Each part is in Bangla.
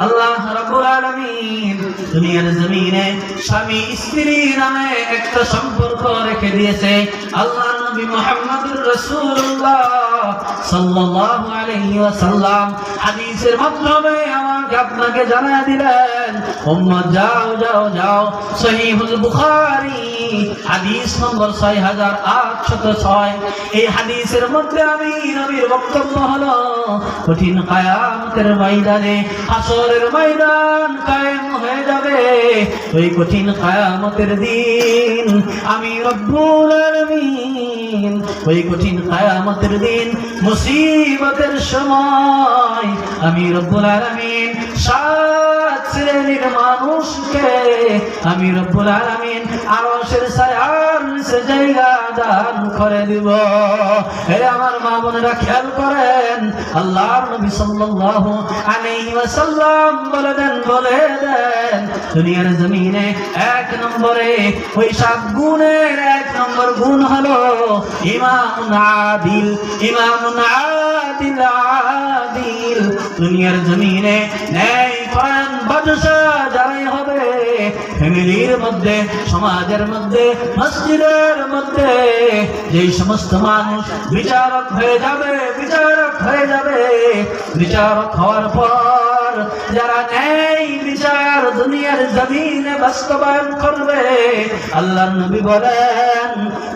আল্লাহ রাব্বুল আলামিন দুনিয়ার জমিনে স্বামী স্ত্রী নামে একটা সম্পর্ক রেখে দিয়েছে। আল্লাহ নবী মুহাম্মদুর রাসূলুল্লাহ সাল্লাল্লাহু আলাইহি ওয়াসাল্লাম হাদিসের মাধ্যমে আমাকে আপনাকে জানায় দিলেন, উম্মত যাও যাও যাও, সহিহুল বুখারী হাদিস নম্বর 6806। এই হাদিসের মধ্যে আমি নবীর বক্তব্য হলো, কঠিন কিয়ামতের ময়দানে, হাসরের ময়দান কায়েম হয়ে যাবে। ওই কঠিন কিয়ামতের দিন আমি রব্বুল আলামিন, ওই কঠিন কিয়ামতের দিন মুসিবতের সময় আমি রব্বুল আলামিন 7 শ্রেণীর মানুষকে আমি রব্বুল আলামিন আরশের ছায়ার নিচে জায়গা দান করে দিব। হে আমার মা বোনেরা খেয়াল করেন, আল্লাহর নবী সাল্লাল্লাহু আলাইহি ওয়াসাল্লাম বলে দেন দুনিয়ার জমিনে 1 নম্বরে ওই 7 গুণের 1 নম্বর গুণ হলো ইমামুন আদিল। ইমামুন আদিল আদিল দুনিয়ার জমিনে ন্যায়পরায়ণ বাদশা যারাই হবে, ফ্যামিলির মধ্যে, সমাজের মধ্যে, মসজিদের মধ্যে যেই সমস্ত মানুষ বিচারক হয়ে যাবে, বিচারক হওয়ার পর যারা ন্যায় বিচার দুনিয়ার জমিনে বাস্তবায়ন করবে, আল্লাহর নবী বলেন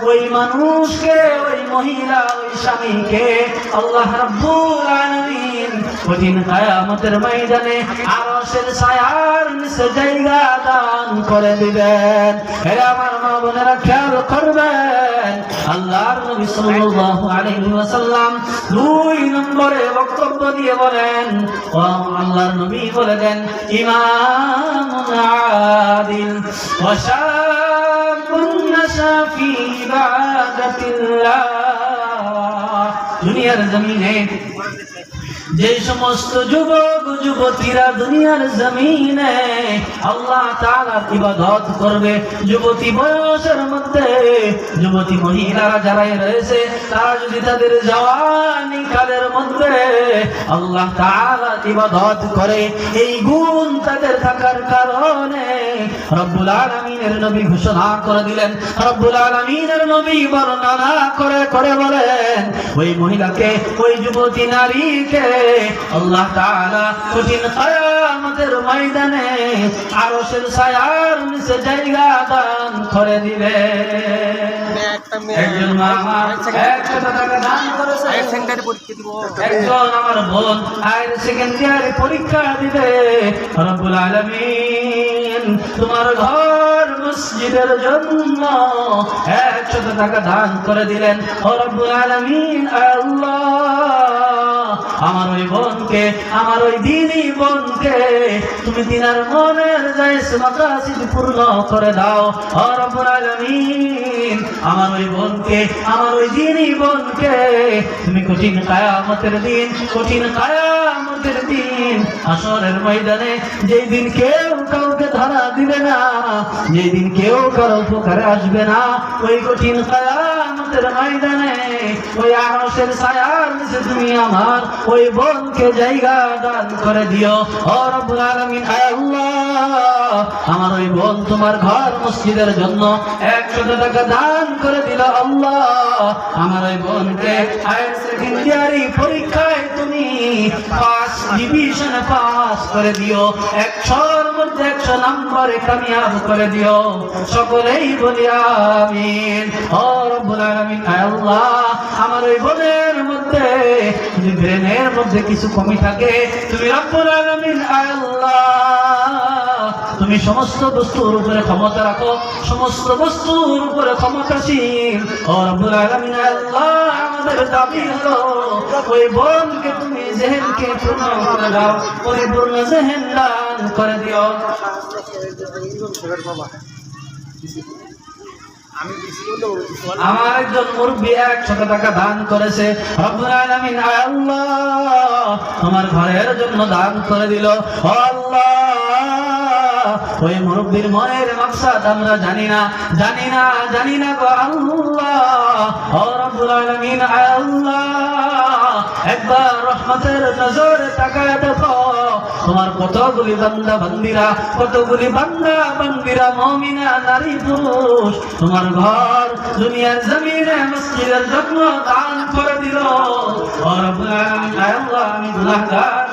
ওই মানুষকে, ওই মহিলা, ওই স্বামীকে আল্লাহ রাব্বুল আলামিন কঠিন কিয়ামতের ময়দানে আরশের ছায়ার নিচে জায়গা দান করে দিবেন। হে আমার মা বোনেরা খেয়াল করবেন, আল্লাহর নবী সাল্লাল্লাহু আলাইহি ওয়াসাল্লাম 2 নম্বরে বক্তব্য দিয়ে বলেন, ও আল্লাহর নবী বলে দেন, ইমামুন আদিল ওয়া শাবুন নাশা ফি ইবাদাতিল্লাহ। দুনিয়ার জমিনে যে সমস্ত যুবক যুবতীরা দুনিয়ার জমিনে আল্লাহ তাআলার ইবাদত করবে, যুবতী বয়সের মধ্যে যুবতী মহিলারা যারা রয়েছে, তারা যদি তাদের জওয়ানি কালের মধ্যে আল্লাহ তাআলার ইবাদত করে, এই গুণ তাদের থাকার কারণে রব্বুল আলামিনের নবী ঘোষণা করে দিলেন, রব্বুল আলামিনের নবী বর্ণনা করে বলেন, ওই মহিলাকে, ওই যুবতী নারীকে আল্লাহ তাআলা কঠিন কিয়ামতের ময়দানে আরশের ছায়ার নিচে জায়গা দান করে দিবে। একজন আমার 100 টাকা দান করেছে, একজন আমার বোন হায়ার সেকেন্ডারি পরীক্ষা দিবে, রব্বুল আলামিন তোমার ঘর মসজিদের জন্য 100 টাকা দান করে দিলেন। ও রব্বুল আলামিন, আল্লাহ আমার ওই বোনকে, আমার ওই দিনী বোনকে তুমি তিনার মনের জায়েজ মাকাসিদ পূর্ণ করে দাও। ও রব্বুল আলামিন আমার ওই বোনকে, আমার ওই দিনী বোনকে তুমি কঠিন কিয়ামতের দিন হাসরের ময়দানে, যেই দিন কেউ কাউকে ধরা দিবে না, যেই দিন কেউ কারো উপকারে আসবে না, ওই কঠিন কিয়ামতের ময়দানে ওই আরশের ছায়ার নিচে তুমি আমার ওই বোনকে জায়গা দান করে দিও। ও রব্বুল আলামিন, আল্লাহ আমার ওই বোন তোমার ঘর মসজিদের জন্য 100 টাকা দান করে দিল। আল্লাহ আমার ওই বোনকে হায়ার সেকেন্ডারি পরীক্ষায় তুমি ফার্স্ট ডিভিশনে পাস করে দিও, 100-র মধ্যে 100 নম্বরে কামিয়াব করে দিও। সকলেই বলি আমিন। ও রব্বুল আলামিন, আল্লাহ আমার ওই বোনের মধ্যে যদি ব্রেনের মধ্যে কিছু কমি থাকে, তুমি রব্বুল আলামিন আল্লাহ তুমি সমস্ত বস্তুর উপরে ক্ষমতা রাখো, সমস্ত বস্তুর উপরে ক্ষমতাশীল। ও রব্বুল আলামিন, আল্লাহ আমাদের দাবি হলো ওই বোনকে তুমি জেহেনকে পূর্ণ করে দাও, পরিপূর্ণ জেহেন দান করে দিও। আমার একজন মুরব্বী 100 টাকা দান করেছে, রব্বুল আলামিন আল্লাহ আমার ঘরের জন্য দান করে দিল। আল্লাহ ওই মুরব্বীর মনের মাকসাদ আমরা জানি না গো আল্লাহ। ও রব্বুল আলামিন আল্লাহ একবার রহমতের নজরে তাকায় দেখো তোমার কতগুলি বান্দা বান্দিরা, কতগুলি বান্দা বান্দিরা, মুমিনা নারী পুরুষ তোমার ঘর দুনিয়ার জমিনে মসজিদের জন্য দান করে দিল। ও রব্বুল আলামিন, আয় আল্লাহ, আমি গুনাহগার।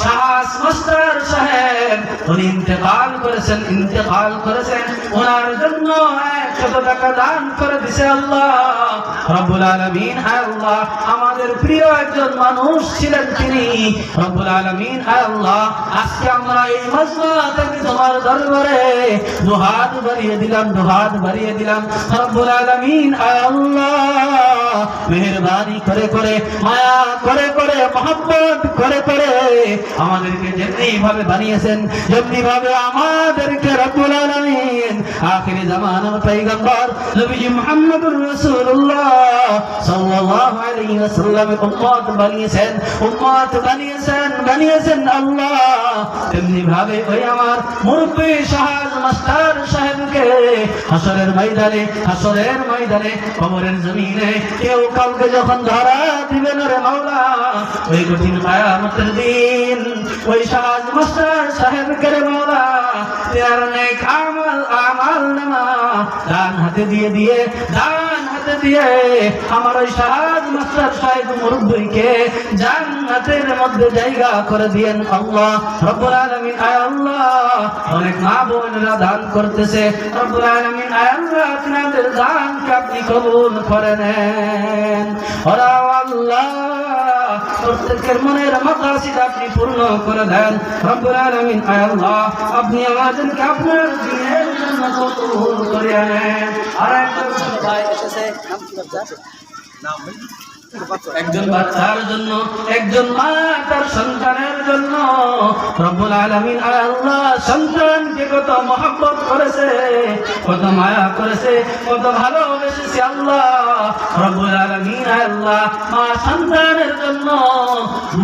শাহ মাস্টার সাহেব উনি ইন্তেকাল করেছেন, ওনার জন্য 100 টাকা দান করে দিছে আল্লাহ রব্বুল আলামিন। আল্লাহ, আমাদের প্রিয় একজন মানুষ ছিলেন তিনি। রব্বুল আলামিন, আল্লাহ, আজকে আমরা এই মজমা থেকে তোমার দরবারে দুহাত বাড়িয়ে দিলাম রব্বুল আলামিন। আল্লাহ, মেহেরবানি করে মায়া করে মহব্বত করে আমাদেরকে যেমনি ভাবে বানিয়েছেন, যেমনি ভাবে আমাদেরকে রব্বুল আলামিন আখির জামানার পয়গম্বর নবীজি মুহাম্মদুর রাসূলুল্লাহ সাল্লাল্লাহু আলাইহি ওয়াসাল্লামের উম্মত বানিয়েছেন আল্লাহ, তেমনি ভাবে ওই আমার মুরব্বি শাহ মাস্টার সাহেবকে হাসরের ময়দানে কবরের জমিনে কেউ কাউকে যখন ধরা দিবে না রে মাওলা, ওই কঠিন কিয়ামতের দিন ওই শাহ মাস্টার সাহেবকে রে মাওলা তার নেক আমাল নামা ডান হাতে দিয়ে আমার ওই শাহ মাস্টার সাহেব মুরব্বিকে জান্নাতের মধ্যে জায়গা করে দিয়েন আল্লাহ রব্বুল আলামিন। আয় আল্লাহ, অনেক মা বোনেরা দান করতেছে, রব্বুল আলামিন আয় আল্লাহ আপনাদের দানকে আপনি কবুল করে নেন। ওরা আল্লাহ প্রত্যেকের মনের মাকাসিদ আপনি পূর্ণ করে দেন রব্বুল আলামিন। আয় আল্লাহ, আপনি আমাদেরকে আপনার দ্বীনের জন্য কবুল করে নেন। আর একজন বাচ্চার জন্য, একজন মা তার সন্তানের জন্য রব্বুল আলামিন আল্লাহ সন্তানকে কত মহব্বত করেছে, কত মায়া করেছে, কত ভালোবেসেছে আল্লাহ রব্বুল আলামিন। আল্লাহ মা সন্তানের জন্য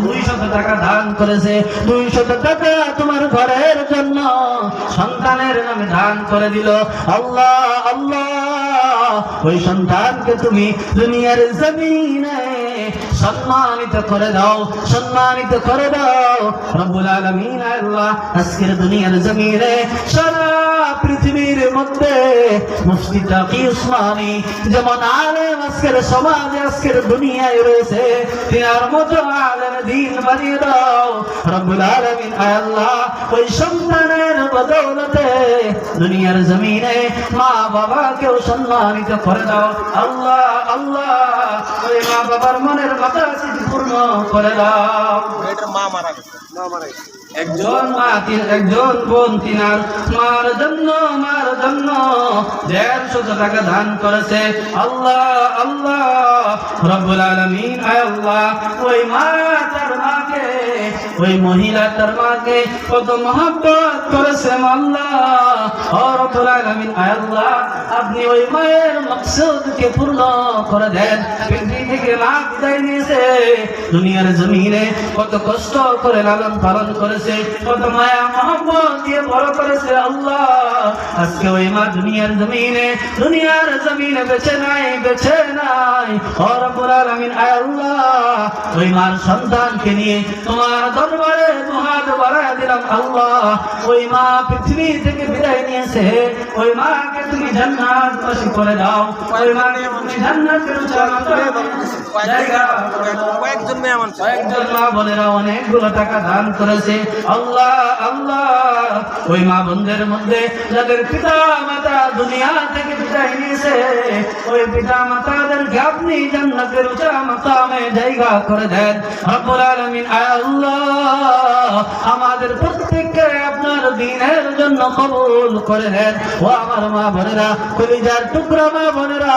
200 টাকা দান করেছে, 200 টাকা তোমার ঘরের জন্য সন্তানের নামে দান করে দিল আল্লাহ। ওই সন্তানকে তুমি দুনিয়ার জমিনে সম্মানিত করে দাও রব্বুল আলামিন। আল্লাহ, আজকের দুনিয়ার জমিনে সারা পৃথিবীর মধ্যে মুফতি তাকি উসমানী যেমন আলেম আজকের সমাজে, আজকের দুনিয়ায় রয়েছে, তিনার মতো আলেম দ্বীন বানিয়ে দাও রব্বুল আলামিন। আল্লাহ, ওই সন্তানের বদৌলতে দুনিয়ার জমিনে মা বাবাকেও সম্মানিত করে দাও আল্লাহ। ওই মা বাবার মনের মাকাসিদ পূর্ণ করে দাও। একজন বোন তিনার মার জন্য 150 টাকা দান করেছে আল্লাহ রব্বুল আলামিন। আল্লাহ, ওই মা তার মাকে, ওই মহিলা তার মাকে কত মহব্বত করেছে আল্লাহ রব্বুল আলামিন। আল্লাহ, আপনি ওই মায়ের মাকসুদকে পূর্ণ করে দেন। পৃথিবী থেকে মা বিদায় নিয়েছে, দুনিয়ার জমিনে কত কষ্ট করে লালন পালন করেছে, কত মায়া মহব্বত দিয়ে বড় করেছে আল্লাহ। আজকে ওই মা দুনিয়ার জমিনে বেঁচে নাই ও রব্বুল আলামিন। আল্লাহ, ওই মার সন্তানকে নিয়ে তোমার দরবারে দুহাত বাড়ায় দিলাম আল্লাহ। ওই মা পৃথিবী থেকে বিদায় নিয়েছে, ওই মাকে তুমি জান্নাতবাসী করে দাও, ওই মাকে তুমি জান্নাতের জায়গা করে দাও। কয়েকজন মা বোনেরা অনেকগুলো টাকা দান করেছে আল্লাহ। ওই মা বোনদের মধ্যে যাদের পিতা মাতা দুনিয়া থেকে বিদায় নিয়েছে, ওই পিতা মাতাদেরকে আপনি জান্নাতের উঁচা মাকামে জায়গা করে দেন রব্বুল আলামিন। আল্লাহ, আমাদের প্রত্যেককে আপনার দ্বীনের জন্য কবুল করে নেন। ও আমার মা বোনেরা, কলিজার টুকরা মা বোনেরা,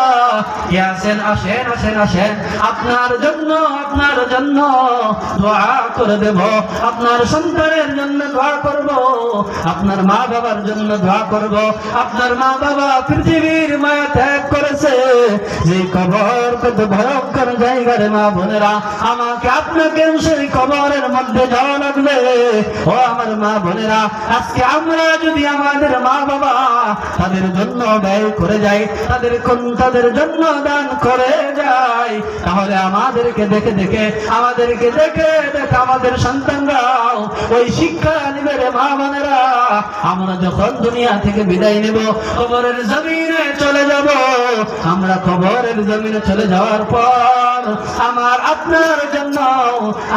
আসেন আপনার জন্য দোয়া করে দেব, আপনার সন্তানের জন্য দোয়া করব, আপনার মা বাবার জন্য দোয়া করব। আপনার মা বাবা পৃথিবীর মায়া ত্যাগ করেছে, যে কবর কত ভয়ঙ্কর জায়গা রে মা বোনেরা, আমাকে আপনাকে সেই কবরের মধ্যে যাওয়া লাগবে। ও আমার মা বোনেরা, আজকে আমরা যদি আমাদের মা বাবা তাদের জন্য ব্যয় করে যাই, তাদের জন্য দান করে যাই, তাহলে আমাদেরকে দেখে দেখে আমাদের সন্তানরাও ওই শিক্ষা নিবে রে মা বোনেরা। আমরা যখন দুনিয়া থেকে বিদায় নেব, কবরের জমিনে চলে যাব, আমরা কবরের জমিনে চলে যাওয়ার পর আমার আপনার জন্য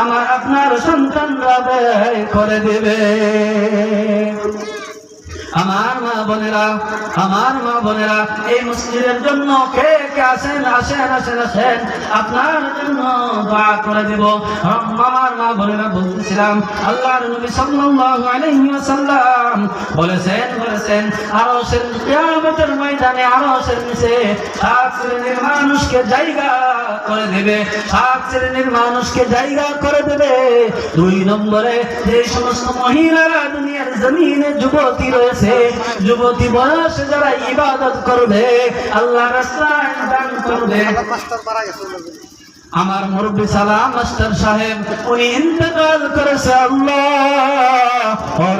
আমার আপনার সন্তানরা ব্যয় করে দেবে। আমার মা বোনেরা এই মসজিদের জন্য কে কে আসেন আপনার জন্য দোয়া করে দেব। আমার মা বোনেরা বলতেছিলাম, আল্লাহর নবী সাল্লাল্লাহু আলাইহি ওয়াসাল্লাম বলেছেন আরশের কিয়ামতের ময়দানে আরশের নিচে 7 শ্রেণীর মানুষকে জায়গা করে দেবে, 7 শ্রেণীর মানুষকে জায়গা করে দেবে। 2 নম্বরে যে সমস্ত মহিলারা দুনিয়ার জমিনে যুবতী রয়েছে, যুবতী বয়সে যারা ইবাদত করবে, আল্লাহর রাস্তায় দান করবে। আমার মুরব্বী সালাম মাস্টার সাহেব উনি ইন্তেকাল করেছে। আল্লাহ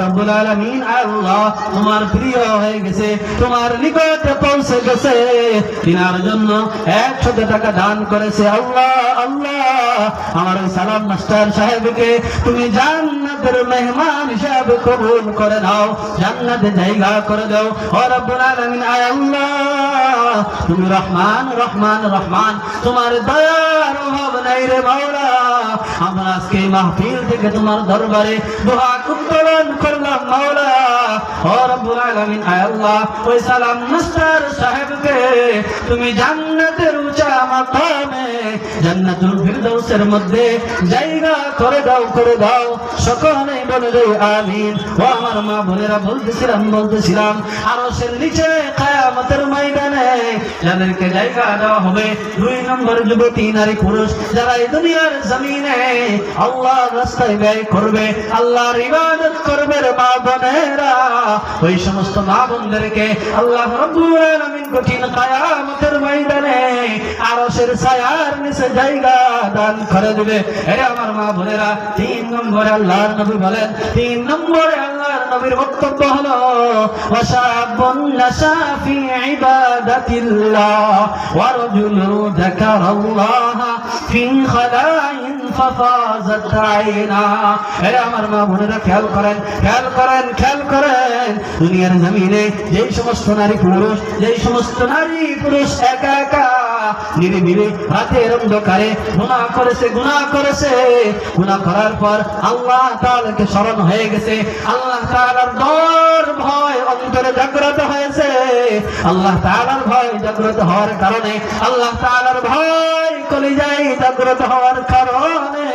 রাব্বুল আলামিন, আল্লাহ তোমার প্রিয় হয়ে গেছে, তোমার নিকটে পৌঁছে গেছে, তিনার জন্য 100 টাকা দান করেছে। আল্লাহ আমার ওই সালাম মাস্টার সাহেবকে তুমি জান্নাতের মেহমান হিসাবে কবুল করে নাও, জান্নাতে জায়গা করে দাও। ও রাব্বুল আলামিন, আল্লাহ তুমি রহমান, তোমার দয়ার অভাব নাই রে মাওলা। আমরা আজকে মাহফিল থেকে তোমার দরবারে দোয়া উত্তোলন করলাম মাওলা। ও রাব্বুল আলামিন, আল্লাহ ওই সালাম মাস্টার সাহেবকে তুমি জান্নাতের উঁচা মাকামে জান্নাতুল ফিরদাউসের মধ্যে জায়গা করে দাও। সকলেই বলে দেই আমিন। ও আমার মা বোনেরা বলতেছিলাম আরশের নিচে কিয়ামতের ময়দানে যাদেরকে জায়গা দেওয়া হবে, 2 নম্বর যুবতী নারী পুরুষ যারা এই দুনিয়ার জমিনে আল্লাহর রাস্তায় ব্যয় করবে, আল্লাহর ইবাদত করবে রে মা বোনেরা, ওই সমস্ত মা বোনদেরকে আল্লাহ রাব্বুল আলামিন কঠিন কিয়ামতের ময়দানে আরশের ছায়ার নিচে জায়গা দান করে দেবে। আরে আমার মা বোনেরা, 3 নম্বরে আল্লাহর নবী বলেন, 3 নম্বরে আল্লাহর নবীর বক্তব্য হলো ওয়াশাবুন নাশা ফি ইবাদাতিল্লাহ ওয়া রাজুলুন যাকারাল্লাহ ফি খালাইন ফাফাজাত আইনা। আরে আমার মা বোনেরা খেয়াল করেন, দুনিয়ার জমিনে যেই সমস্ত নারী পুরুষ একা একা নিরিবিলি রাতের অন্ধকারে গুনাহ করেছে, গুনাহ করার পর আল্লাহ তাআলাকে স্মরণ হয়ে গেছে, আল্লাহ তাআলার ডর ভয় অন্তরে জাগ্রত হয়েছে। আল্লাহ তাআলার ভয় জাগ্রত হওয়ার কারণে, আল্লাহ তাআলার ভয় কলিজায় জাগ্রত হওয়ার কারণে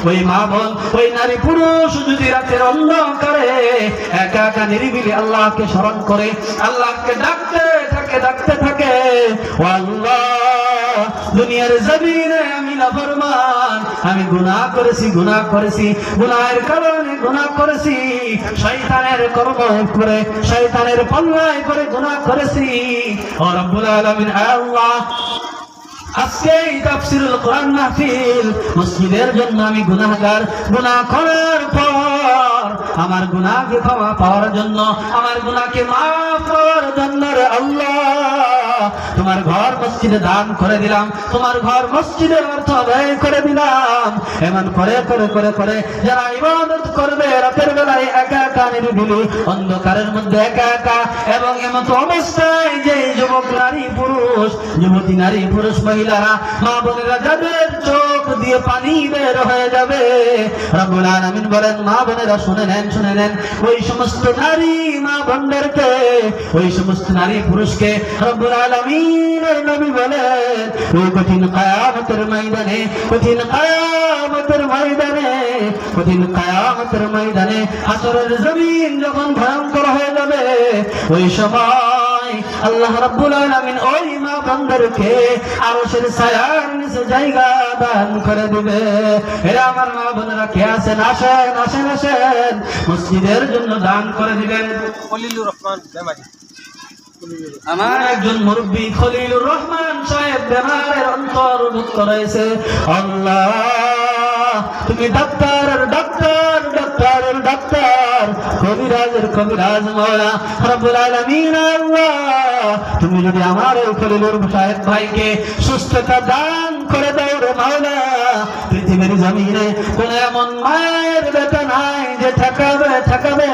ওই মা বোন, ওই নারী পুরুষ যদি রাতের অন্ধকারে একা একা নিরিবিলি আল্লাহকে স্মরণ করে, আল্লাহকে ডাকতে থাকে, ও আল্লাহ দুনিয়ার জমিনে আমি নাফরমান, আমি গুনাহ করেছি, গুনাহের কারণে গুনাহ করেছি, শয়তানের কর্ম করে, শয়তানের পাল্লায় পড়ে গুনাহ করেছি। ও রব্বুল আলামিন, আল্লাহ আজকে এই তাফসীরুল কোরআন মাহফিল মসজিদের জন্য আমি গুনাহগার, গুনাহ করার পর আমার গুনাহকে ক্ষমা পাওয়ার জন্য, আমার গুনাহকে মাফ করার জন্য রে আল্লাহ তোমার ঘর মসজিদে দান করে দিলাম, তোমার ঘর মসজিদের অর্থ ব্যয় করে দিলাম। এমন করে যারা ইবাদত করবে রাতের বেলায় একা একা নিরিবিলি অন্ধকারের মধ্যে একা এবং এমন অবস্থায় যে যুবতী নারী পুরুষ মহিলারা মা বোনেরা যাদের চোখ দিয়ে পানি বের হয়ে যাবে, রব্বুল আলামিন বলেন মা বোনেরা শুনে নেন ওই সমস্ত নারী মা বোনদেরকে, ওই সমস্ত নারী পুরুষকে রব্বুল আলামিনের নবী বলেন ওই কঠিন কিয়ামতের ময়দানে হাসরের জমিন যখন ভয়ঙ্কর হয়ে যাবে, ওই সময় আল্লাহ রাব্বুল আলামিন ওই মা বোনদেরকে আরশের ছায়ার নিচে জায়গা দান করে দিবে। এরা আমার মা বোনেরা কে আছেন? আসেন মসজিদের জন্য দান করে দিবেন। খলিলুর রহমান বেমারি, আমার একজন মুরব্বী খলিলুর রহমান সাহেব বেমারের অন্তর্ভুক্ত রয়েছে। আল্লাহ তুমি ডাক্তার কবিরাজের কবিরাজ মাওলা রব্বুল আলামিন আল্লাহ তুমি যদি আমার এই খলিলুর সাহেব ভাইকে সুস্থতা দান করে দাও রে মাওলা পৃথিবীর জমিনে কোন এমন মায়ের বেটা নাই যে ঠকাবে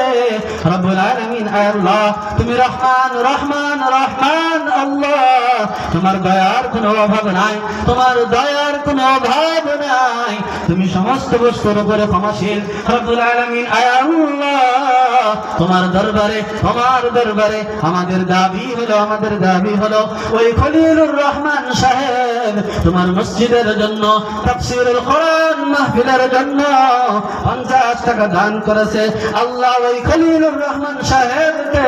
রব্বুল আলামিন আল্লাহ তুমি রহমান রহমান রহমান আল্লাহ তোমার দয়ার কোনো অভাব নাই তোমার দয়ার কোনো অভাব নাই তুমি সমস্ত বস্তুর উপরে ক্ষমাশীল রব্বুল আলামিন আল্লাহ তোমার দরবারে আমাদের দাবি হলো ওই খলিলুর রহমান সাহেব তোমার মসজিদের জন্য তাফসীরুল কোরআন মাহফিলের জন্য 50 টাকা দান করেছে আল্লাহ ওই খলিলুর রহমান সাহেবকে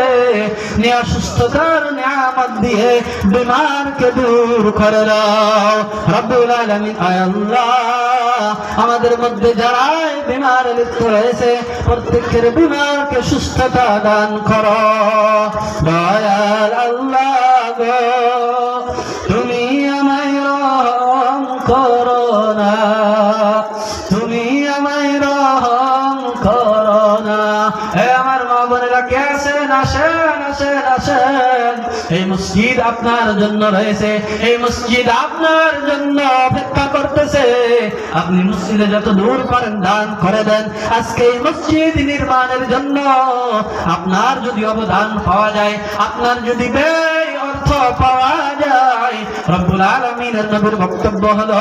নিয়ে সুস্থতার নিয়ামত দিয়ে বিমারকে দূর করে দাও রব্বুল আলামিন আল্লাহ আমাদের মধ্যে যারা বিমার লিপ্ত রয়েছে প্রত্যেকের বিমারকে সুস্থতা দান করো দয়াল আল্লাহ গো তুমি আমায় রহম করো না তুমি আমায় রহম করো না হে আমার মা বোনেরা কে আসেন এই মসজিদ আপনার জন্য রয়েছে এই মসজিদ আপনার জন্য অপেক্ষা করতেছে আপনি মসজিদে যত দূর পারেন দান করে দেন আজকে এই মসজিদ নির্মাণের জন্য আপনার যদি অবদান পাওয়া যায় আপনার যদি ব্যয় অর্থ পাওয়া যায় রব্বুল আলামিনের নবীর বক্তব্য হলো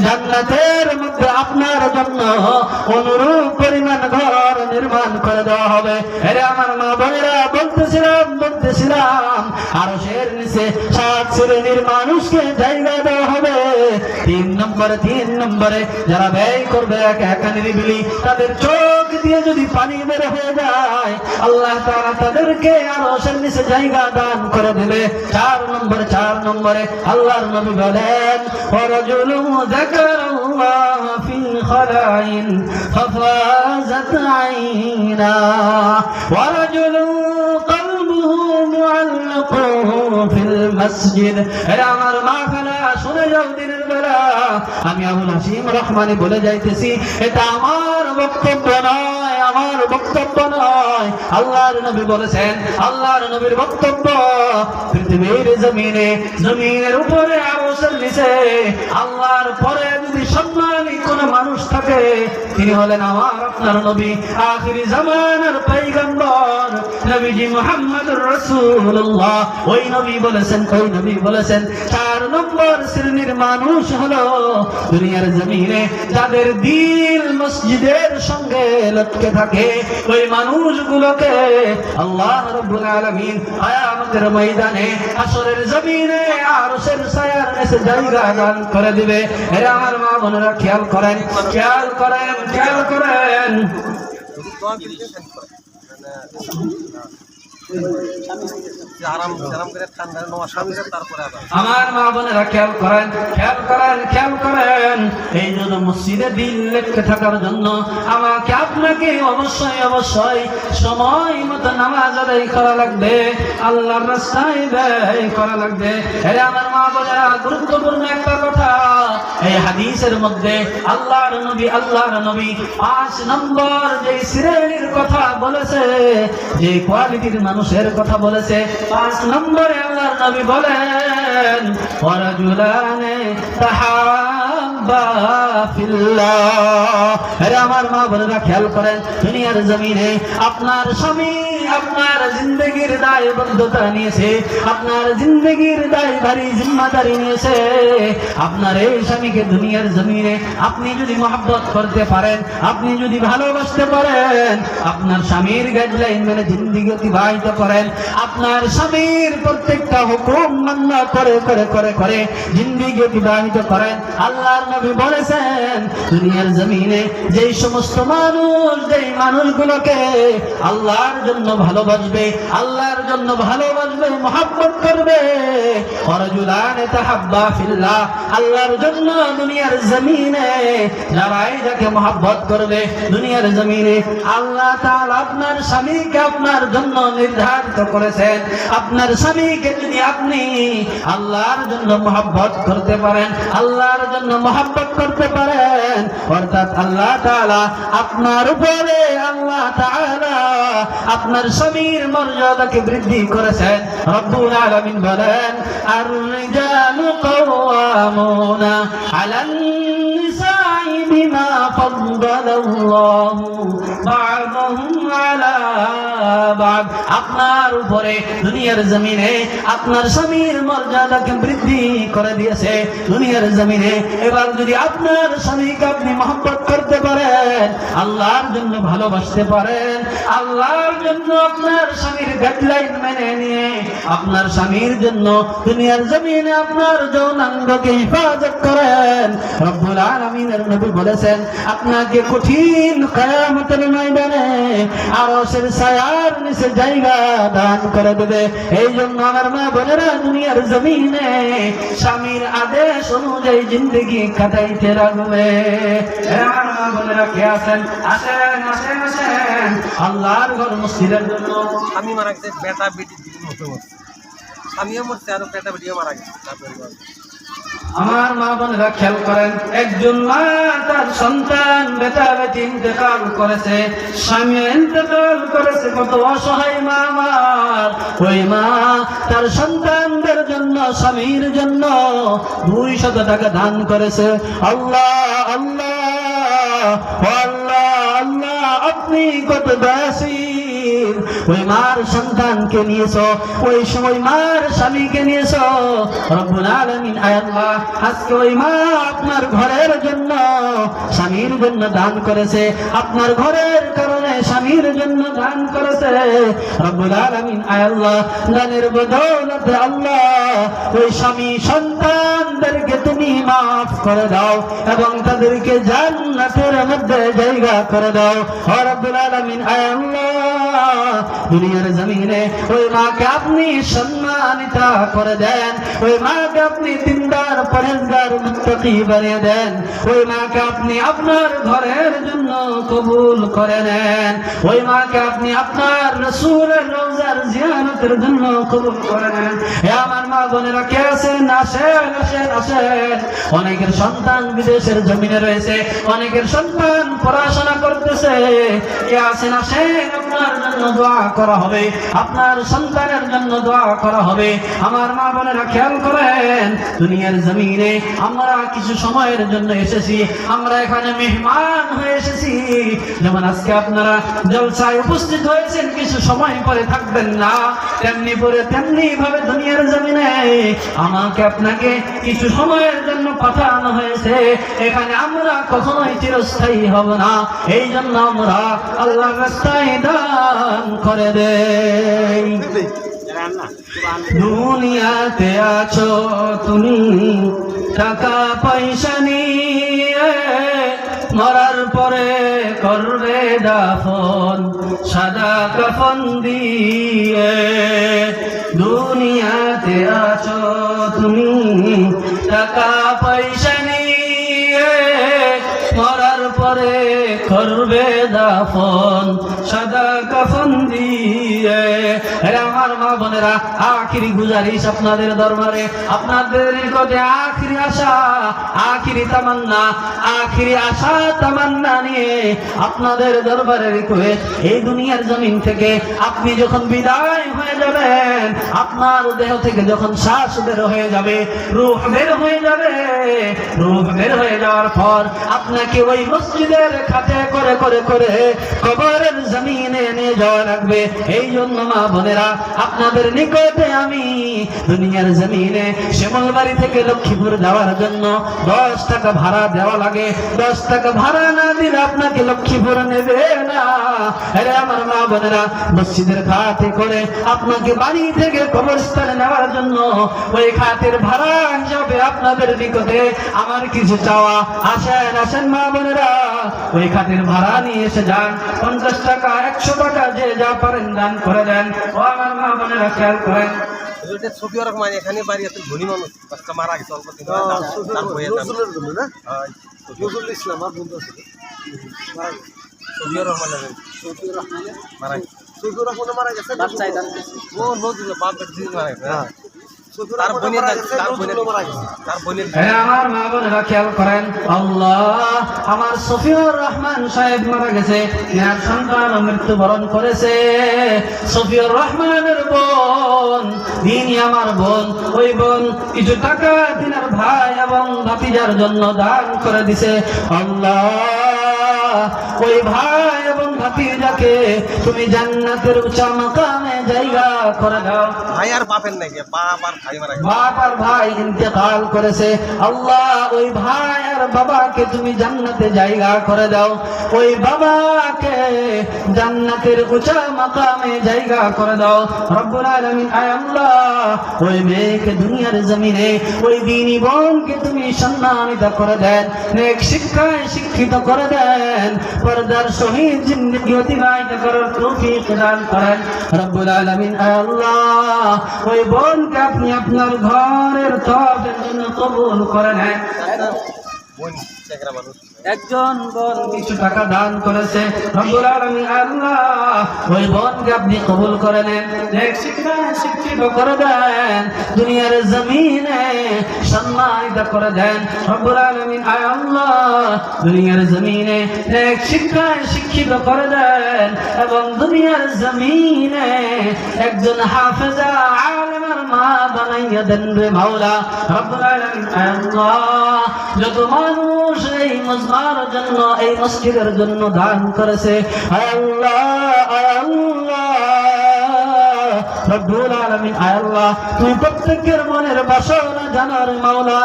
জান্নাতের মধ্যে আপনার জন্য অনুরূপ পরিমাণ ঘর নির্মাণ করে দেওয়া হবে আরে আমার মা বোনেরা বলতেছিলাম আরশের নিচে 7 শ্রেণীর মানুষকে জায়গা দেওয়া হবে 3 নম্বরে যারা ব্যয় করবে একা নিরিবিলি তাদের চোখ দিয়ে যদি পানি বের হয়ে যায় আল্লাহ তাআলা তাদেরকে আরশের নিচে জায়গা দান করে দেবে 4 নম্বরে আল্লাহর নবী বলেন ওয়ারাজুলুন যাকারাল্লাহ ফি খালাইন ফাফাজাত আইনা ওয়ারাজুলুন কলবুহু মুআল্লাকুন ফিল মসজিদ এরা আমার মা খালা শুনে যাও দিনের বেলা আমি আবুল হাশিম রহমানী বলে যাইতেছি এটা আমার বক্তব্য নয় আল্লাহর নবী বলেছেন আল্লাহর নবীর বক্তব্য পৃথিবীর জমিনের উপরে আরশের নিচে আল্লাহর পরে যদি সম্মানী কোন মানুষ থাকে তিনি হলেন আমার আপনার নবী আখিরি জামানার পয়গম্বর নবীজি মুহাম্মদুর রাসূলুল্লাহ ওই নবী বলেছেন 4 নম্বর শ্রেণীর মানুষ হলো দুনিয়ার জমিনে যাদের দিল মসজিদের সঙ্গে লটকে থাকে ওই মানুষগুলোকে আল্লাহ রাব্বুল আলামিন কিয়ামতের ময়দানে হাশরের জমিনে আরশের ছায়ার নিচে জায়গা দান করে দিবে এরা আমার মা বোনেরা খেয়াল করেন আমার মা বোনেরা খেয়াল করেন এই জন্য মসজিদে দিল লেগে থাকার জন্য আমাকে আপনাকে অবশ্যই সময় মতো নামাজ আদায় করা লাগবে আল্লাহর রাস্তায় ব্যয় করা লাগবে আমার মা বোনেরা গুরুত্বপূর্ণ একটা কথা এই হাদিসের মধ্যে আল্লাহর নবী 5 নম্বর যে শ্রেণীর কথা বলেছে যে কোয়ালিটির মানুষের কথা বলেছে 5 নম্বরে আল্লাহর নবী বলেন ওয়ারাজুলানে তাহাব্বা ফিল্লাহ আরে আমার মা বোনেরা খেয়াল করেন দুনিয়ার জমিনে আপনার স্বামী আপনার জিন্দেগীর দায়বদ্ধতা নিয়েছে আপনার জিন্দেগীর দায়ভারী জিম্মাদারি নিয়েছে আপনার এই স্বামীকে দুনিয়ার জমিনে আপনি যদি মহব্বত করতে পারেন আপনি যদি ভালোবাসতে পারেন আপনার স্বামীর গাইডলাইন মেনে জিন্দেগি অতিবাহিত করেন আপনার স্বামীর প্রত্যেকটা হুকুম মান্য করে জিন্দেগি অতিবাহিত করেন আল্লাহর নবী বলেছেন দুনিয়ার জমিনে যেই সমস্ত মানুষ যেই মানুষগুলোকে আল্লাহর জন্য ভালোবাসবে মহব্বত করবে ওয়ারাজুলানে তাহাব্বা ফিল্লাহ আল্লাহর জন্য দুনিয়ার জমিনে যারাই যাকে মহব্বত করবে দুনিয়ার জমিনে আল্লাহ তাআলা আপনার স্বামীকে আপনার জন্য নির্ধারিত করেছেন আপনার স্বামীকে যদি আপনি আল্লাহর জন্য মহব্বত করতে পারেন অর্থাৎ আল্লাহ তাআলা আপনার উপরে আপনার স্বামীর মর্যাদাকে বৃদ্ধি করেছেন। রব্বুল আলামিন বলেন, আর রিজালু কাওয়ামুনা আলান নিসাই বিমা ফাদ্দালাল্লাহু বা'দাহুম আলা বা'দ। আপনার উপরে দুনিয়ার জমিনে আপনার স্বামীর মর্যাদাকে বৃদ্ধি করে দিয়েছে দুনিয়ার জমিনে। এবার যদি আপনার স্বামীকে আপনি মহব্বত করতে পারেন, আল্লাহর জন্য ভালোবাসতে পারেন, আল্লাহর জন্য আপনার স্বামীর গাইডলাইন মেনে নিয়ে আপনার স্বামীর জন্য দুনিয়ার জমিনে আপনার যৌনাঙ্গকে হেফাজত করেন, রব্বুল আলামিনের নবী বলেছেন আপনাকে কঠিন কিয়ামতের ময়দানে আরশের ছায়ার নিচে জায়গা দান করে দেবে। এই জন্য আমার মা বোনেরা, দুনিয়ার জমিনে স্বামীর আদেশ অনুযায়ী জিন্দগি কাটাইতে রাখবে। আমার মা বোনেরা কে আছেন? আসেন আসেন আসেন, আল্লাহর ঘর মসজিদের জন্য। আমি মারা গেছে, বেটা বেটি দিদির মতো মরছে, আমিও মরছে, আরো বেটা বেটিও মারা গেছে। আমার মা বোনেরা খেয়াল করেন, একজন মা তার সন্তান বেটা বেটি ইন্তেকাল করেছে, স্বামী ইন্তেকাল করেছে, কত অসহায় মা আমার। ওই মা তার সন্তানদের জন্য, স্বামীর জন্য 200 টাকা দান করেছে। আল্লাহ আল্লাহ আল্লাহ আল্লাহ, আপনি কত দয়াশীল। ওই মার সন্তানকে নিয়েছো, ওই সময় মার স্বামীকে নিয়েছো, রব্বুল আলামিন আয় আল্লাহ, আজকে ওই মা আপনার ঘরের জন্য স্বামীর জন্য দান করেছে, আপনার ঘরের কারণে স্বামীর জন্য দান করেছে, রব্বুল আলামিন আয় আল্লাহ, দানের বদৌলতে আল্লাহ ওই স্বামী সন্তানদেরকে তুমি মাফ করে দাও এবং তাদেরকে জান্নাতের মধ্যে জায়গা করে দাও। ও রব্বুল আলামিন আয় আল্লাহ, দুনিয়ার জমিনে ওই মাকে আপনি সম্মানিত করে দেন, ওই মাকে আপনি দিনদার পরেজগার মুত্তাকি বানিয়ে দেন, ওই মাকে আপনি আপনার ঘরের জন্য কবুল করে নেন, ওই মাকে আপনি আপনার রাসূলের রওজার জিয়ারতের জন্য কবুল করে নেন। হে আমার মা বোনেরা কে আছেন? আসেন আসেন আসেন। অনেকের সন্তান বিদেশের জমিনে রয়েছে, অনেকের সন্তান পড়াশোনা করতেছে, কে আছেন? আসেন, আপনার জন্য দোয়া করা হবে, আপনার সন্তানের জন্য দোয়া করা হবে। আমার মা বোনেরা খেয়াল করেন, দুনিয়ার জমিনে আমরা কিছু সময়ের জন্য এসেছি, আমরা এখানে মেহমান হয়ে এসেছি। যেমন আজকে আপনারা জলসায় উপস্থিত হয়েছেন, কিছু সময় পরে থাকবেন না, তেমনি ভাবে দুনিয়ার জমিনে আমাকে আপনাকে কিছু সময়ের জন্য পাঠানো হয়েছে। এখানে আমরা কখনোই চিরস্থায়ী হব না, এই জন্য আমরা আল্লাহর রাস্তায় দান করে দেই। দুনিয়াতে আছো তুমি টাকা পয়সা নিয়ে, মরার পরে করবে দাফন সাদা কাফন দিয়ে। দুনিয়াতে আছো তুমি টাকা পয়সা নিয়ে, মরার পরে করবে দাফন সাদা কাফন দিয়ে। আমার মা বোনেরা, আখিরি গুজারিশ আপনাদের দরবারে, আপনাদের নিকটে আখিরি আশা, আখিরি তামান্না, আখিরি আশা তামান্না নিয়ে আপনাদের দরবারে রিকোয়েস্ট, এই দুনিয়ার জমিন থেকে আপনি যখন বিদায় হয়ে যাবেন, আপনার দেহ থেকে যখন শ্বাস বের হয়ে যাবে, রূহ বের হয়ে যাবে, রূহ বের হয়ে যাওয়ার পর আপনাকে ওই মসজিদের খাটে করে করে করে কবরের জমিনে নিয়ে যাওয়া লাগবে। এই জন্য মা বোনেরা, আপনাদের নিকটে আমি দুনিয়ার জমিনে শ্যামলবাড়ি থেকে লক্ষ্মীপুর যাওয়ার জন্য 10 টাকা ভাড়া দেওয়া লাগে। 10 টাকা ভাড়া না দিলে আপনাকে লক্ষ্মীপুর নেবে না। আরে আমার মা বোনেরা, মসজিদের খাটে করে আপনাকে বাড়ি থেকে কবরস্থানে নেওয়ার জন্য ওই খাটের ভাড়া হিসাবে আপনাদের নিকটে আমার কিছু চাওয়া। আসেন আসেন মা বোনেরা, ওই খাটের ভাড়া নিয়ে এসে যান। 50 টাকা 100 টাকা যে যা পারেন দান করে দেন। ও আমার মা বোনেরা খেয়াল করেন, সফিউর রহমান এখানে বাড়ি, এত ধনী মানুষ, বাচ্চা মারা গেছে অল্প দিন, নজরুল ইসলাম আর বন্ধু ছিল, সফিউর রহমান মারা গেছে, সফিউর রহমান মারা গেছে, ও নজরুল বাপ বেটি মারা গেছে। তার বোনের তার বোনের আমার মা বোনেরা খেয়াল করেন, আল্লাহ আমার সফিউর রহমান সাহেব মারা গেছে, এর সন্তান মৃত্যুবরণ করেছে। সফিউর রহমানের বোন দিনই আমার বোন, ওই বোন কিছু টাকা দিনার ভাই এবং ভাতিজার জন্য দান করে দিছে। আল্লাহ ওই ভাই এবং ভাতিজাকে তুমি জান্নাতের উঁচা মাকামে জায়গা করে দাও। ভাই আর বাপের নাকি বাপ আর ভাই মারা গেছে। বাপ আর ভাই ইন্তেকাল করেছে। আল্লাহ ওই ভাই আর বাবাকে তুমি জান্নাতে জায়গা করে দাও। ওই বাবাকে জান্নাতের উঁচা মাকামে জায়গা করে দাও রব্বুল আলামিন। আয় আল্লাহ ওই মেয়েকে দুনিয়ার জমিনে ওই দিনী বোনকে তুমি সম্মানিত করে দেন, নেক শিক্ষায় শিক্ষিত করে দেন, পর্দার সহিত জিন্দেগি অতিবাহিত করার তৌফিক দান করেন রব্বুল আলামিন। আয় আল্লাহ ওই বোনকে আপনি আপনার ঘরের তরফের জন্য কবুল করে নেন। বোন চেকরা মানুষ একজন বোন কিছু টাকা দান করেছে রব্বুল আলামিন। আল্লাহ ওই বোনকে আপনি কবুল করে নেন, নেক শিক্ষায় শিক্ষিত করে দেন, দুনিয়ার জমিনে সম্মানিত করে দেন রব্বুল আলামিন। আয় আল্লাহ দুনিয়ার জমিনে নেক শিক্ষায় শিক্ষিত করে দেন এবং দুনিয়ার জমিনে একজন হাফেজা আলেমের মা বানাইয়া দেন রে মাওলা রব্বুল আলামিন। আয় আল্লাহ যত মানুষ এই মজমার জন্য এই মসজিদের জন্য দান করেছে, আয় আল্লাহ আয় আল্লাহ রব্বুল আলামিন। আয় আল্লাহ তুমি প্রত্যেকের মনের বাসনা জানার মাওলা,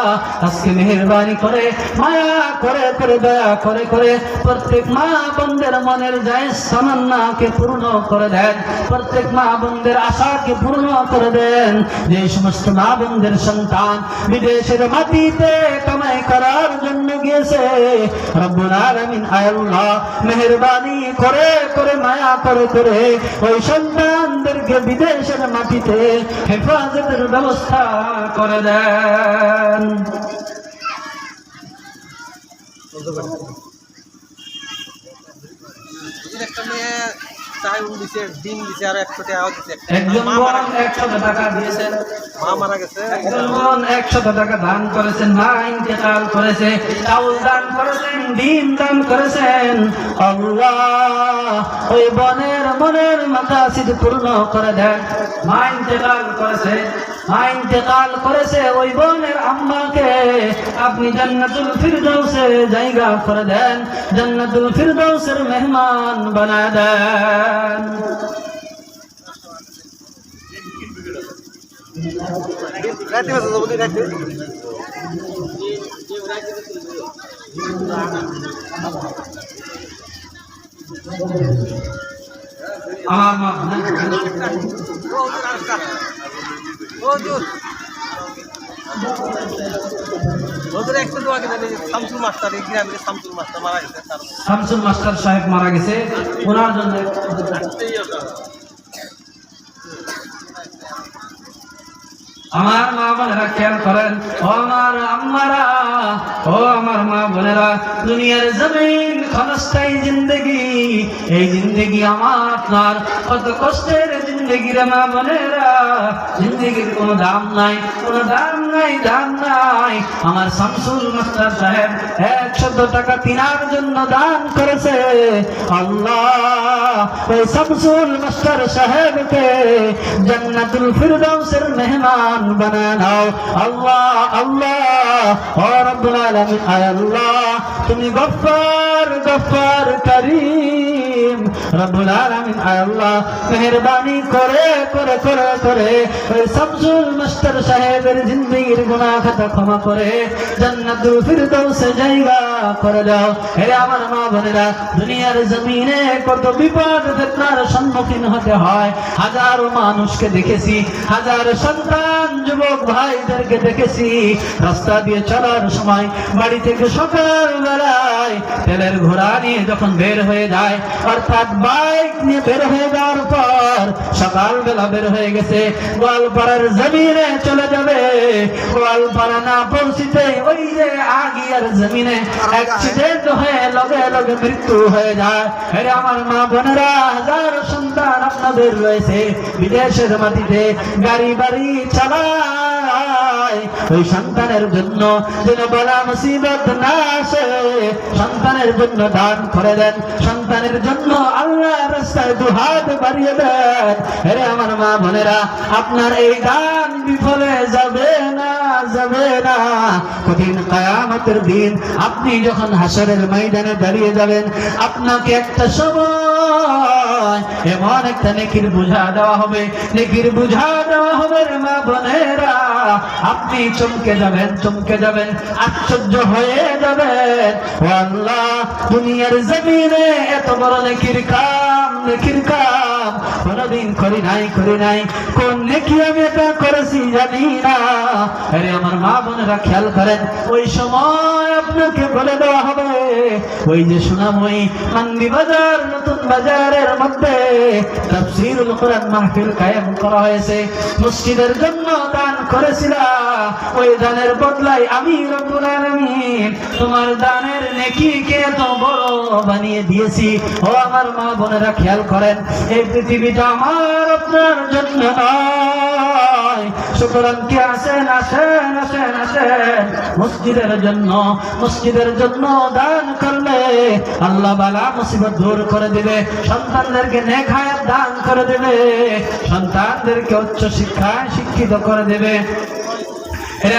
আজকে মেহেরবানি করে মায়া করে করে দয়া করে করে প্রত্যেক মা বোনদের মনের জায়েজ তামান্নাকে পূর্ণ করে দেন, প্রত্যেক মা বোনদের আশাকে পূর্ণ করে দেন। যে সমস্ত মা বোনদের সন্তান বিদেশের মাটিতে কামাই করার জন্য গিয়েছে রব্বুল আলামিন, আয় আল্লাহ মেহেরবানি করে করে মায়া করে করে ওই সন্তানদেরকে বিদেশের মাটিতে হেফাজতের ব্যবস্থা করে দেন। একটা মেয়ে চাই দিছে, ডিম দিছে আর 100 টাকা দিছে। একজন বোন 100 টাকা দিয়েছেন, মা মারা গেছে। একজন বোন 100 টাকা দান করেছেন, মা ইন্তেকাল করেছে, চাউল দান করেছেন, ডিম দান করেছেন। আল্লাহ ওই বোনের মনের মাকাসিদ পূর্ণ করে দেন। মা ইন্তেকাল করেছে, মা ইন্তেকাল করেছে, ওই বোনের আম্মাকে আপনি জান্নাতুল ফিরদাউসে জায়গা করে দেন, জান্নাতুল ফিরদাউসের মেহমান বানায় দেন। রাতে বাজে যাবো রাতে আমার মা ওদের একটা দোয়া কেন শামসুল মাস্টার, এই গ্রামের শামসুল মাস্টার মারা গেছে। তার শামসুল মাস্টার সাহেব মারা গেছে, ওনার জন্য আমার মা বোনেরা খেয়াল করেন, ও আমার আম্মারা, ও আমার মা বোনেরা, দুনিয়ার জমিন ক্ষণস্থায়ী জিন্দেগি, এই জিন্দেগি আমার আপনার কত কষ্টের জিন্দেগি রে মা বোনেরা, জিন্দেগির কোনো দাম নাই, কোনো দাম নাই, দাম নাই। আমার শামসুল মাস্টার সাহেব 100 টাকা তিনার জন্য দান করেছে। আল্লাহ ওই শামসুল মাস্টার সাহেবকে জান্নাতুল ফিরদাউসের মেহমান বানাও আল্লাহ। আল্লাহ ও রব্বুল আলামিন, আয় আল্লাহ তুমি গফফার গফফার করিম রব্বুল আলামিন। আয় আল্লাহ মেহেরবানি করে করে করে করে ওই শামসুল মাস্টার সাহেবের জিন্দেগির গুনাহ খাতা ক্ষমা করে জান্নাতুল ফিরদাউসে জায়গা করে দাও। হে আমার মা বোনেরা, দুনিয়ার জমিনে কত বিপদ ফিতনার সম্মুখীন হতে হয়। হাজারো মানুষকে দেখেছি, হাজারো সন্তান যুবক ভাইদেরকে দেখেছি রাস্তা দিয়ে চলার সময় বাড়ি থেকে সকাল বেলায় তেলের ঘোড়া নিয়ে যখন বের হয়ে যায়, অর্থাৎ বাইক নিয়ে বের হয়ে যাওয়ার পর সকালবেলা বের হয়ে গেছে, গোয়ালপাড়ার জমিনে চলে যাবে, গোয়ালপাড়া না পৌঁছিতে ওই যে আগিয়ার জমিনে অ্যাক্সিডেন্ট হয়ে লগে লগে মৃত্যু হয়ে যায়। আরে আমার মা বোনেরা, হাজারো সন্তান আপনাদের রয়েছে বিদেশের মাটিতে, গাড়ি বাড়ি চালায় যায় ওই সন্তানের জন্য যেন বলা মুসিবত না আসে সন্তানের জন্য দান করে দেন সন্তানের জন্য আল্লাহর রাস্তায় দুহাত বাড়িয়ে দেন আরে আমার মা বোনেরা আপনার এই দান বিফলে যাবে না কঠিন কিয়ামতের দিন আপনি যখন হাসরের ময়দানে দাঁড়িয়ে যাবেন আপনাকে একটা সময় এমন একটা নেকির বুঝা দেওয়া হবে রে মা বোনেরা আপনি চমকে যাবেন আশ্চর্য হয়ে যাবেন ও আল্লাহ দুনিয়ার জমিনে এত বড় নেকির কাম কোনদিন করি নাই কোন নেকি আমি এটা করেছি জানি না আরে আমার মা বোনেরা খেয়াল করেন ওই সময় আপনাকে বলে দেওয়া হবে ওই যে সুনাময়ী মান্দি বাজার নতুন বাজারের মধ্যে তাফসীরুল কোরআন মাহফিল কায়েম করা হয়েছে মসজিদের জন্য দান করেছিলা ওই দানের বদলায় আমি রব্বুল আলামিন তোমার দানের নেকিকে এত বড় বানিয়ে দিয়েছি ও আমার মা বোনেরা খেয়াল করেন এই পৃথিবীটা আমার আপনার জন্য নয় সুতরাং কি আসেন মসজিদের জন্য দান করলে আল্লাহ বালা মুসিবত দূর করে দিবে সন্তানদেরকে নেক হায়াত দান করে দেবে সন্তানদেরকে উচ্চ শিক্ষায় শিক্ষিত করে দেবে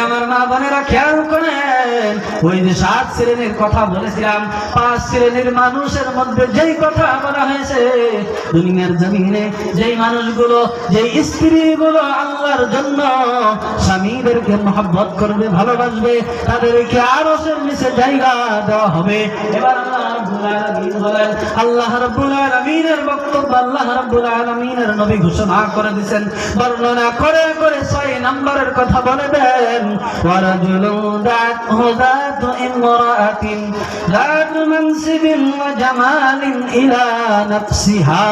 আমার মা বোনেরা খেয়াল করেন ওই যে 7 শ্রেণীর কথা বলেছিলাম 5 শ্রেণীর মানুষের মধ্যে যেই কথা বলা হয়েছে দুনিয়ার জমিনে যেই মানুষগুলো যেই স্ত্রীগুলো আল্লাহর জন্য স্বামীদেরকে মহব্বত করবে ভালোবাসবে তাদেরকে আরশের নিচে জায়গা দেওয়া হবে এবার আল্লাহ রাব্বুল আলামিনের বক্তব্য আল্লাহ রাব্বুল আলামিনের নবী ঘোষণা করে দিয়েছেন বর্ণনা করে 6 নম্বরের কথা বলে দেন ورجل دعته ذات امرأة ذات منصب وجمال إلى نفسها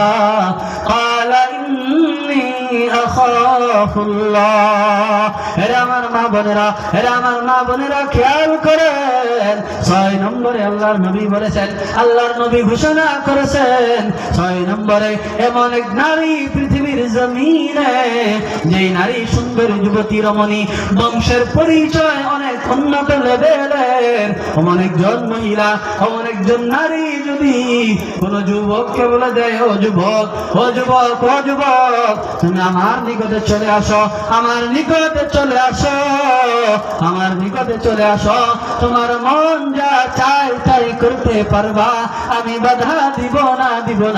قال إني أخاف الله আমার মা বোনেরা খেয়াল করেন 6 নম্বরে আল্লাহর নবী বলেছেন আল্লাহর নবী ঘোষণা করেছেন 6 নম্বরে এমন এক নারী পৃথিবীর জমিনে যেই নারী সুন্দর যুবতী রমণী বংশের পরিচয় অনেক উন্নত লেভেলের এমন একজন মহিলা এমন একজন নারী যদি কোন যুবককে বলে দেয় ও যুবক তুমি আমার নিকটে চলে আসো তোমার মন যা চাই তাই করতে পারবা আমি বাধা দিব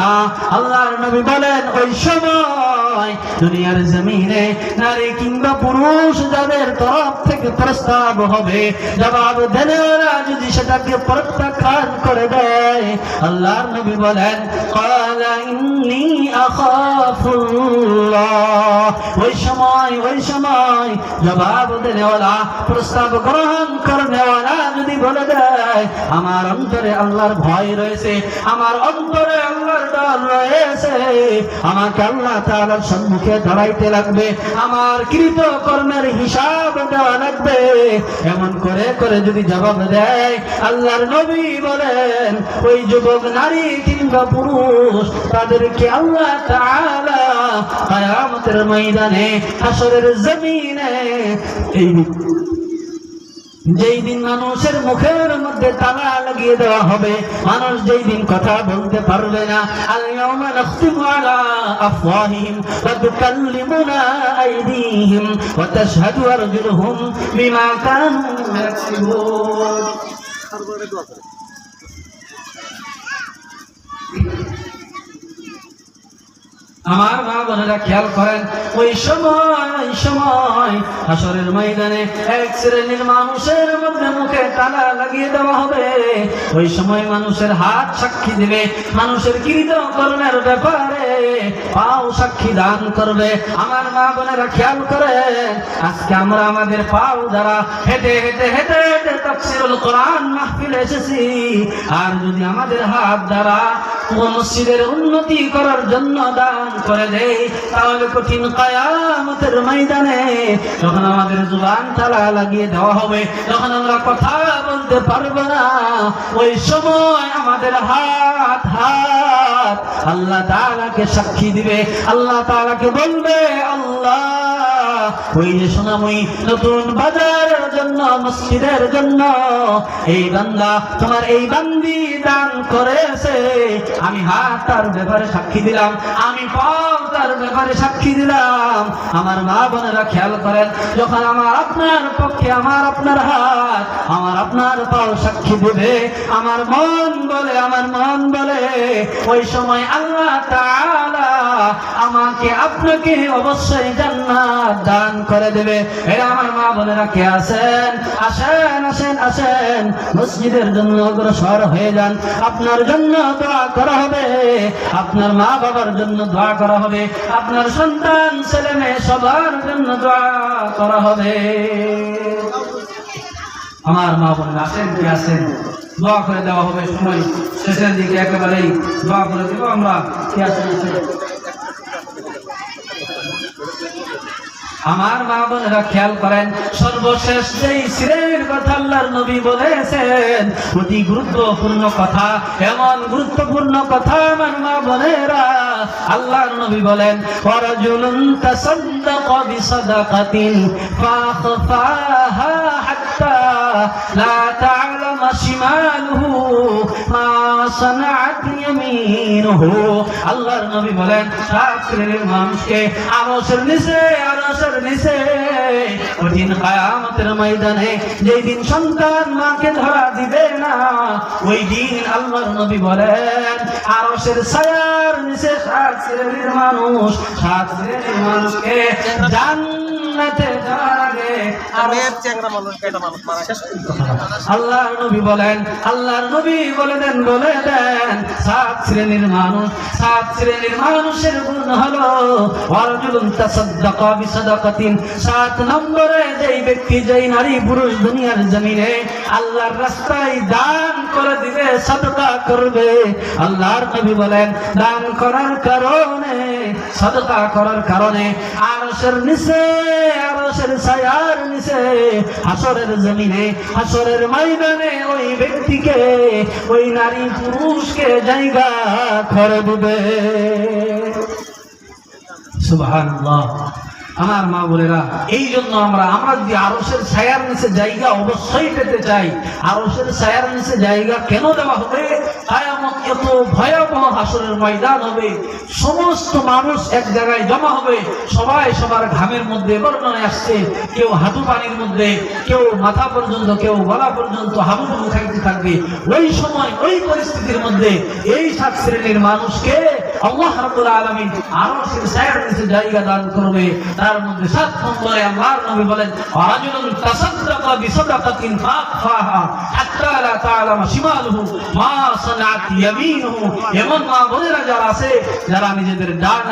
না আল্লাহর নবী বলেন ওই সময় দুনিয়ার জমিনে নারী কিংবা পুরুষ যাদের তরফ থেকে প্রস্তাব হবে জবাব দেনে ওরা যদি সেটাকে প্রত্যাখ্যান করে দেয় আল্লাহর নবী বলেন ক্বালা ইন্নী আখাফুল্লাহ ওই সময় জবাব দেনেওয়ালা প্রস্তাব গ্রহণ করনেওয়ালা যদি বলে দেয় আমার অন্তরে আল্লাহর ভয় রয়েছে আমার অন্তরে আল্লাহর ডর রয়েছে আমাকে আল্লাহ তাআলার সম্মুখে দাঁড়াইতে লাগবে আমার কৃত কর্মের হিসাব দেওয়া লাগবে এমন করে যদি জবাব দেয় আল্লাহর নবী বলেন ওই যুবক নারী কিংবা পুরুষ তাদেরকে আল্লাহ তাআলা কিয়ামতের ময়দানে হাসরের জমিনে যেই দিন মানুষের মুখের মধ্যে তালা লাগিয়ে দেওয়া হবে মানুষ যেই দিন কথা বলতে পারবে না আল-ইয়াওমা নাখতিমু আলা আফওয়াহিহিম ওয়া তুকাল্লিমুনা আইদিহিম ওয়া তাশহাদু আরজুলুহুম বিমা কানু ইয়াকসিবুন আমার মা বোনেরা খেয়াল করেন ওই সময় হাসরের ময়দানে এক শ্রেণীর মানুষের মধ্যে মুখে তালা লাগিয়ে দেওয়া হবে ওই সময় মানুষের হাত সাক্ষী দিবে মানুষের কৃত কর্মের ব্যাপারে পাও সাক্ষী দান করবে আমার মা বোনেরা খেয়াল করেন আজকে আমরা আমাদের পাও দ্বারা হেঁটে তাফসীরুল কোরআন মাহফিলে এসেছি আর যদি আমাদের হাত দ্বারা মসজিদের উন্নতি করার জন্য দান করে দেয় তাহলে কঠিন কিয়ামতের ময়দানে যখন আমাদের জবান তালা লাগিয়ে দেওয়া হবে যখন আমরা কথা বলতে পারবো না ওই সময় আমাদের হাত আল্লাহ তাআলাকে সাক্ষী দিবে আল্লাহ তাআলাকে বলবে আল্লাহ ওই যে সোনাময়ী নতুন বাজারের জন্য, মসজিদের জন্য এই বান্দা তোমার এই বান্দি দান করেছে, আমি হাত তার ব্যাপারে সাক্ষী দিলাম, আমি পাও তার ব্যাপারে সাক্ষী দিলাম। আমার মা বোনেরা খেয়াল করেন, যখন আমার আপনার পক্ষে আমার আপনার হাত, আমার আপনার পাও সাক্ষী দিবে, আমার মন বলে ওই সময় আল্লাহ তাআলা আমাকে আপনাকে অবশ্যই জান্নাত দান করে দেবে। এরা আমার মা বোনেরা কে আছেন? আসেন আসেন আসেন, মসজিদের জন্য অগ্রসর হয়ে যান। আপনার জন্য দোয়া করা হবে, আপনার মা বাবার জন্য দোয়া করা হবে, আপনার সন্তান ছেলে মেয়ে সবার জন্য দোয়া করা হবে। আমার মা বোনেরা আসেন, কি আছেন? দোয়া করে দেওয়া হবে, সময় শেষের দিকে একেবারেই দোয়া করে দেবো আমরা। কি আছেন? আমার মা বোনেরা খেয়াল করেন, সর্বশেষ যেই শ্রেণীর কথা আল্লাহর নবী বলেছেন, অতি গুরুত্বপূর্ণ কথা, এমন গুরুত্বপূর্ণ কথা আমার মা বোনেরা, আল্লাহর নবী বলেন, ওয়ারাজুলুন তাসাদদাকা বিসাদাকাতিন ফাআখফাহা হাত্তা লা তা'লামা শিমালুহু মা সানাআত ইয়ামিনুহু। আল্লাহর নবী বলেন, সাত শ্রেণীর মানুষকে আরশের নিচে কঠিন কিয়ামতের ময়দানে যেই দিন সন্তান মাকে ধরা দিবে না, ওই দিন আল্লাহর নবী বলেন আরশের ছায়ার নিচে সাত শ্রেণীর মানুষকে জান্নাতে যাওয়ার আগে আল্লাহর নবী বলে দেন সাত শ্রেণীর মানুষের গুণ হলো ওয়ারজুলুন তাসাদদাকা বিসাদাকাতিন। 7 নম্বরে যেই ব্যক্তি, যেই নারী পুরুষ দুনিয়ার জমিনে আল্লাহর রাস্তায় দান করে দিবে, সাদকা করবে, আল্লাহর নবী বলেন দান করার কারণে, সাদকা করার কারণে আরশের নিচে, আরশের ছায়ার নিচে, হাসরের জমিনে, হাসরের ময়দানে ওই ব্যক্তিকে, ওই নারী পুরুষকে জায়গা করে দিবে। সুবহানাল্লাহ। আমার মা বোনেরা, এই জন্য আমরা যদি আরশের ছায়ার নিচে জায়গা অবশ্যই পেতে চাই, আরশের ছায়ার নিচে জায়গা কেন দেওয়া হবে? কিয়ামত এত ভয়াবহ হাসরের ময়দান হবে, সমস্ত মানুষ এক জায়গায় জমা হবে, সবাই সবার ঘামের মধ্যে, বর্ণনায় আসছে কেউ হাঁটু পানির মধ্যে, কেউ মাথা পর্যন্ত, কেউ গলা পর্যন্ত হাবুডুবু খাইতে থাকবে। ওই সময়, ওই পরিস্থিতির মধ্যে এই 7 শ্রেণীর মানুষকে আল্লাহ রাব্বুল আলামিন আরশের ছায়ার নিচে জায়গা দান করবে। তার মধ্যে 7 নম্বরে আল্লাহর নবী বলেন রাজুলুন তাসাদদাকা বিসাদাকাতিন ফাআখফাহা হাত্তা লা তা'লামা শিমালুহু মা সানাআত ইয়ামিনুহু। এমন মা বোনেরা যারা আছে, যারা নিজেদের ডান